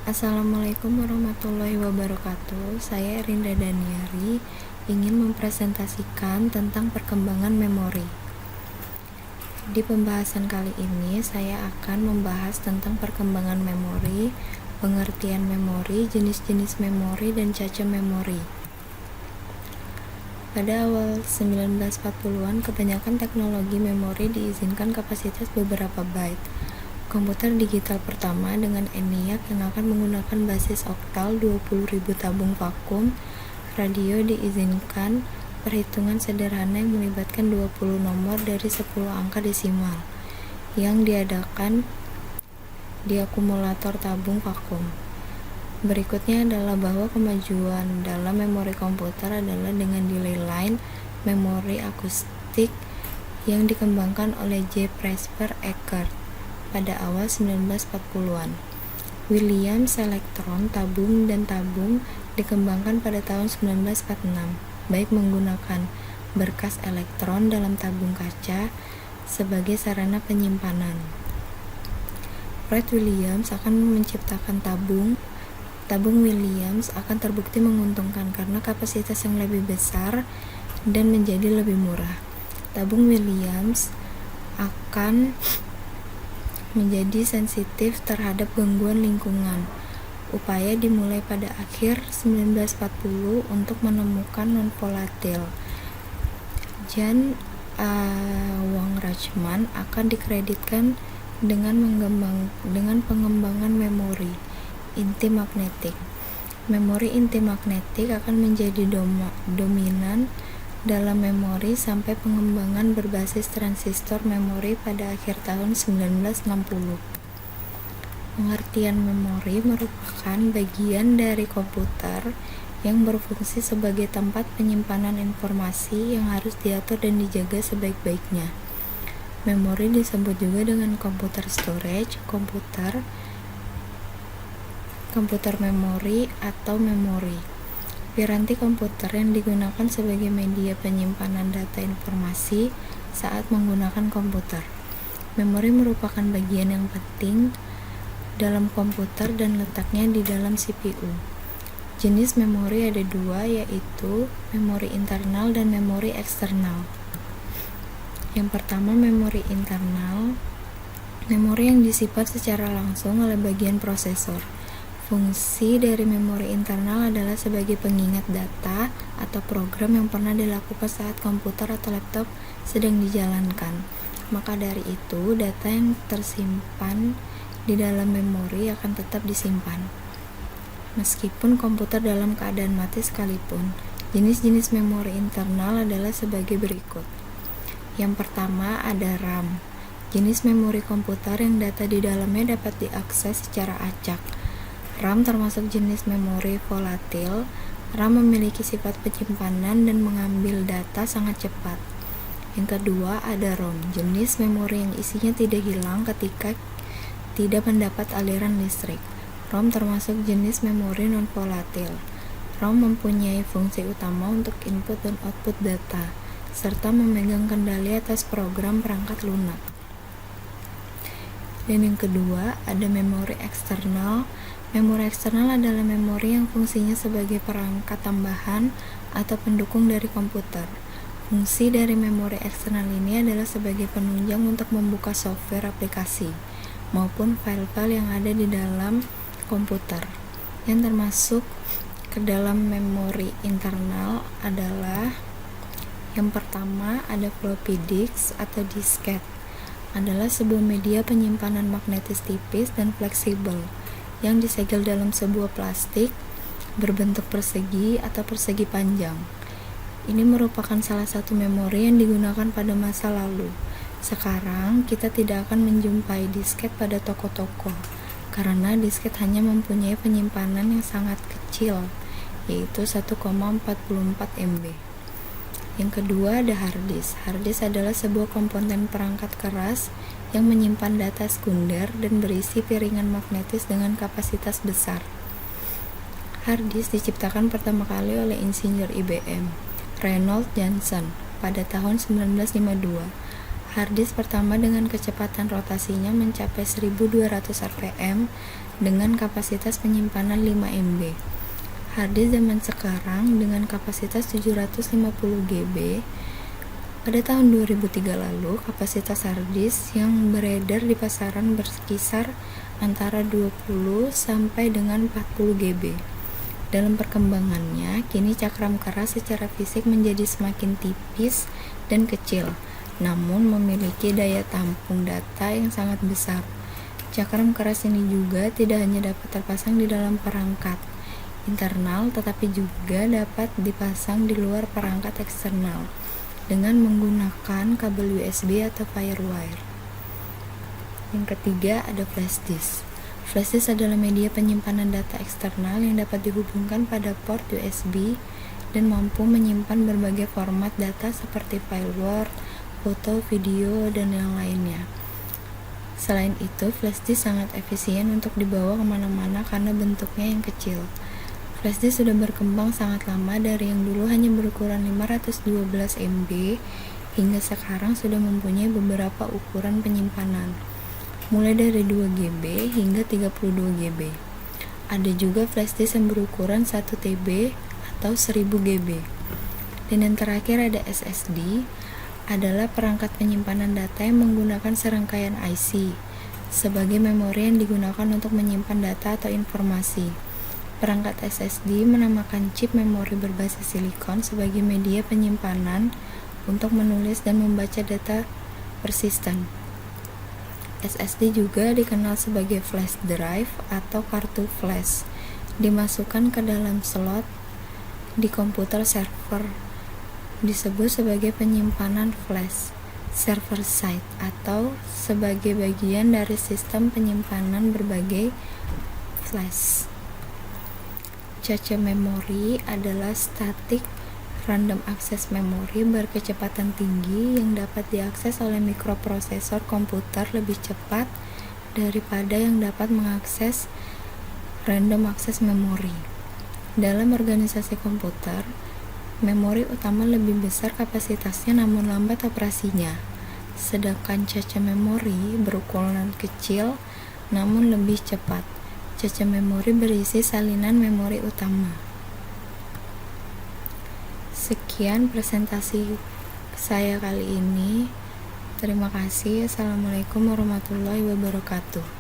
Assalamualaikum warahmatullahi wabarakatuh. Saya Rinda Daniari ingin mempresentasikan tentang perkembangan memori. Di pembahasan kali ini saya akan membahas tentang perkembangan memori, pengertian memori, jenis-jenis memori, dan caca memori. Pada awal 1940-an, kebanyakan teknologi memori diizinkan kapasitas beberapa byte. Komputer digital pertama dengan ENIAC yang akan menggunakan basis oktal 20.000 tabung vakum, radio diizinkan perhitungan sederhana yang melibatkan 20 nomor dari 10 angka desimal yang diadakan di akumulator tabung vakum. Berikutnya adalah bahwa kemajuan dalam memori komputer adalah dengan delay line memori akustik yang dikembangkan oleh J. Presper Eckert pada awal 1940-an. Williams elektron tabung dan tabung dikembangkan pada tahun 1946, baik menggunakan berkas elektron dalam tabung kaca sebagai sarana penyimpanan. Fred Williams akan menciptakan tabung Williams akan terbukti menguntungkan karena kapasitas yang lebih besar dan menjadi lebih murah. Tabung Williams akan menjadi sensitif terhadap gangguan lingkungan. Upaya dimulai pada akhir 1940 untuk menemukan non-volatil. Jan Wang Rachman akan dikreditkan dengan pengembangan memori inti magnetik. Memori inti magnetik akan menjadi dominan dalam memori sampai pengembangan berbasis transistor memori pada akhir tahun 1960. Pengertian memori merupakan bagian dari komputer yang berfungsi sebagai tempat penyimpanan informasi yang harus diatur dan dijaga sebaik-baiknya. Memori disebut juga dengan computer storage, komputer memori atau memori. Piranti komputer yang digunakan sebagai media penyimpanan data informasi saat menggunakan komputer. Memori merupakan bagian yang penting dalam komputer dan letaknya di dalam CPU. Jenis memori ada dua, yaitu memori internal dan memori eksternal. Yang pertama, memori internal, memori yang disifat secara langsung oleh bagian prosesor. Fungsi dari memori internal adalah sebagai pengingat data atau program yang pernah dilakukan saat komputer atau laptop sedang dijalankan. Maka dari itu, data yang tersimpan di dalam memori akan tetap disimpan, meskipun komputer dalam keadaan mati sekalipun. Jenis-jenis memori internal adalah sebagai berikut. Yang pertama ada RAM, jenis memori komputer yang data di dalamnya dapat diakses secara acak. RAM termasuk jenis memori volatil. RAM memiliki sifat penyimpanan dan mengambil data sangat cepat. Yang kedua ada ROM, jenis memori yang isinya tidak hilang ketika tidak mendapat aliran listrik. ROM termasuk jenis memori non-volatil. ROM mempunyai fungsi utama untuk input dan output data, serta memegang kendali atas program perangkat lunak. Dan yang kedua ada memori eksternal. Memori eksternal adalah memori yang fungsinya sebagai perangkat tambahan atau pendukung dari komputer. Fungsi dari memori eksternal ini adalah sebagai penunjang untuk membuka software aplikasi maupun file-file yang ada di dalam komputer. Yang termasuk ke dalam memori internal adalah yang pertama ada floppy disk atau disket. Adalah sebuah media penyimpanan magnetis tipis dan fleksibel yang disegel dalam sebuah plastik berbentuk persegi atau persegi panjang. Ini merupakan salah satu memori yang digunakan pada masa lalu. Sekarang kita tidak akan menjumpai disket pada toko-toko karena disket hanya mempunyai penyimpanan yang sangat kecil, yaitu 1,44 MB. Yang kedua ada hard disk. Hard disk adalah sebuah komponen perangkat keras yang menyimpan data sekunder dan berisi piringan magnetis dengan kapasitas besar. Hard disk diciptakan pertama kali oleh insinyur IBM, Reynold Johnson, pada tahun 1952. Harddisk pertama dengan kecepatan rotasinya mencapai 1200 rpm dengan kapasitas penyimpanan 5 MB. Harddisk zaman sekarang dengan kapasitas 750 GB. Pada tahun 2003 lalu, kapasitas harddisk yang beredar di pasaran berkisar antara 20 sampai dengan 40 GB. Dalam perkembangannya, kini cakram keras secara fisik menjadi semakin tipis dan kecil, namun memiliki daya tampung data yang sangat besar. Cakram keras ini juga tidak hanya dapat terpasang di dalam perangkat internal, tetapi juga dapat dipasang di luar perangkat eksternal dengan menggunakan kabel USB atau Firewire. Yang ketiga, ada flash disk. Flash disk adalah media penyimpanan data eksternal yang dapat dihubungkan pada port USB dan mampu menyimpan berbagai format data seperti file Word, foto, video, dan yang lainnya. Selain itu, flash disk sangat efisien untuk dibawa kemana-mana karena bentuknya yang kecil. Flash disk sudah berkembang sangat lama, dari yang dulu hanya berukuran 512 MB hingga sekarang sudah mempunyai beberapa ukuran penyimpanan, mulai dari 2 GB hingga 32 GB. Ada juga flash disk yang berukuran 1 TB atau 1000 GB. Dan yang terakhir ada SSD, adalah perangkat penyimpanan data yang menggunakan serangkaian IC sebagai memori yang digunakan untuk menyimpan data atau informasi. Perangkat SSD menamakan chip memori berbasis silikon sebagai media penyimpanan untuk menulis dan membaca data persisten. SSD juga dikenal sebagai flash drive atau kartu flash, dimasukkan ke dalam slot di komputer server, disebut sebagai penyimpanan flash server side atau sebagai bagian dari sistem penyimpanan berbagai flash. Cache memori adalah static random access memory berkecepatan tinggi yang dapat diakses oleh mikroprosesor komputer lebih cepat daripada yang dapat mengakses random access memory. Dalam organisasi komputer, memori utama lebih besar kapasitasnya namun lambat operasinya, sedangkan cache memori berukuran kecil namun lebih cepat. Cache memori berisi salinan memori utama. Sekian presentasi saya kali ini. Terima kasih. Assalamualaikum warahmatullahi wabarakatuh.